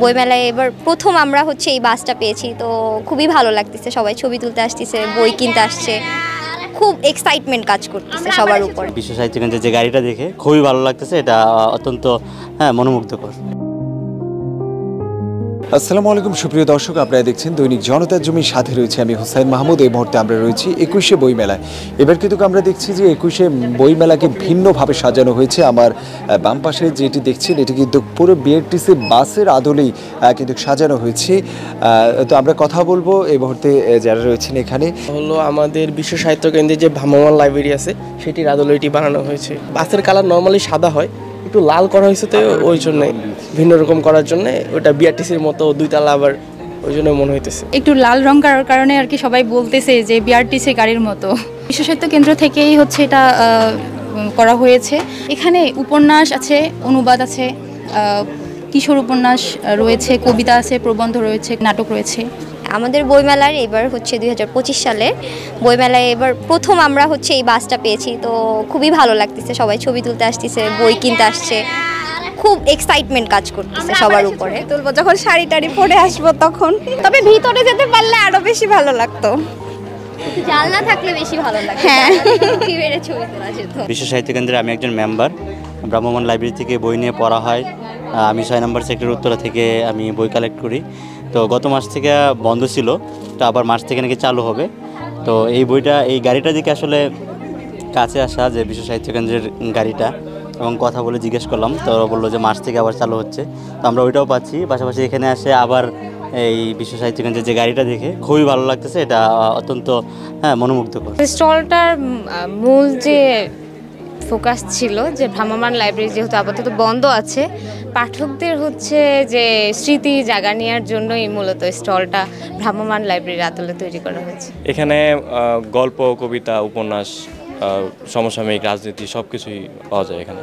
বইমেলায় এবার প্রথম আমরা হচ্ছে এই বাসটা পেয়েছি, তো খুবই ভালো লাগতেছে। সবাই ছবি তুলতে আসতেছে, বই কিনতে আসছে, খুব এক্সাইটমেন্ট কাজ করতেছে সবার উপরে। বিশ্ব সাহিত্য কেন্দ্রের যে গাড়িটা দেখে খুবই ভালো লাগতেছে, এটা অত্যন্ত মনোমুগ্ধকর। আসসালামু আলাইকুম সুপ্রিয় দর্শক, আপনারা দেখছেন দৈনিক জনতার জমির সাথে রয়েছে আমি হুসাইন মাহমুদ। এই মুহূর্তে আমরা রয়েছি 21শে বইমেলায়। এবার কিন্তু আমরা দেখছি যে 21শে বইমেলাকে ভিন্নভাবে সাজানো হয়েছে। আমার বাম পাশে যেটি দেখছেন এটি কিন্তু পুরো বিআরটিসি বাসের আদলেই কিন্তু সাজানো হয়েছে। তো আমরা কথা বলবো এই মুহূর্তে যারা রয়েছেন এখানে। হলো আমাদের বিশ্ব সাহিত্য কেন্দ্রে যে ভ্রাম্যমাণ লাইব্রেরি আছে সেটির আদলে এটি বানানো হয়েছে। বাসের কালার নর্মালি সাদা হয়, একটু লাল করা হয়েছে, তো ওই জন্য ভিন্ন রকম করার জন্য ওটা বিআরটিসির মতো দুইতলা, আবার ওই জন্য মনে হইতেছে একটু লাল রং করার কারণে আর কি সবাই বলতেছে যে বিআরটিসি গাড়ির মতো। বিশ্ব সাহিত্য কেন্দ্র থেকেই হচ্ছে এটা করা হয়েছে। এখানে উপন্যাস আছে, অনুবাদ আছে, কিশোর উপন্যাস রয়েছে, কবিতা আছে, প্রবন্ধ রয়েছে, নাটক রয়েছে। আমাদের বইমেলার এবার হচ্ছে 2025 সালে বইমেলায় এবার প্রথম আমরা হচ্ছে এই বাসটা পেয়েছি, তো খুবই ভালো লাগতেছে। সবাই ছবি তুলতে আসতেছে, বই কিনতে আসছে, খুব এক্সাইটমেন্ট কাজ করতেছে সবার উপরে। তুলবো যখন শাড়ি টাড়ি পরে আসবো তখন, তবে ভিতরে যেতে পারলে আরো বেশি ভালো লাগতো। জানলা থাকলে বেশি ভালো লাগে। হ্যাঁ, ছবি তোলা যেত। বিশ্ব সাহিত্য কেন্দ্রে আমি একজন মেম্বার। ভ্রাম্যমাণ লাইব্রেরি থেকে বই নিয়ে পড়া হয়। আমি 6 নম্বর সেক্টর উত্তরা থেকে আমি বই কালেক্ট করি। তো গত মাস থেকে বন্ধ ছিল, তো আবার মাস থেকে নাকি চালু হবে। তো এই গাড়িটা দিকে আসলে কাছে আসা যে বিশ্ব সাহিত্য কেন্দ্রের গাড়িটা, এবং কথা বলে জিজ্ঞেস করলাম, তো বললো যে মাস থেকে আবার চালু হচ্ছে। তো আমরা ওইটাও পাচ্ছি, পাশাপাশি এখানে আসে আবার এই বিশ্ব সাহিত্য কেন্দ্রের যে গাড়িটা দেখে খুবই ভালো লাগতেছে, এটা অত্যন্ত মনোমুগ্ধকর। স্টলটার মূল যে ফোকাস ছিল যে ভ্রাম্যমাণ লাইব্রেরি যেহেতু আপাতত বন্ধ আছে, পাঠকদের হচ্ছে যে স্মৃতি জাগা নেওয়ার জন্যই মূলত স্টলটা ভ্রাম্যমাণ লাইব্রেরির আদলে তৈরি করা হয়েছে। এখানে গল্প, কবিতা, উপন্যাস, সমসাময়িক রাজনীতি সব কিছুই পাওয়া যায় এখানে।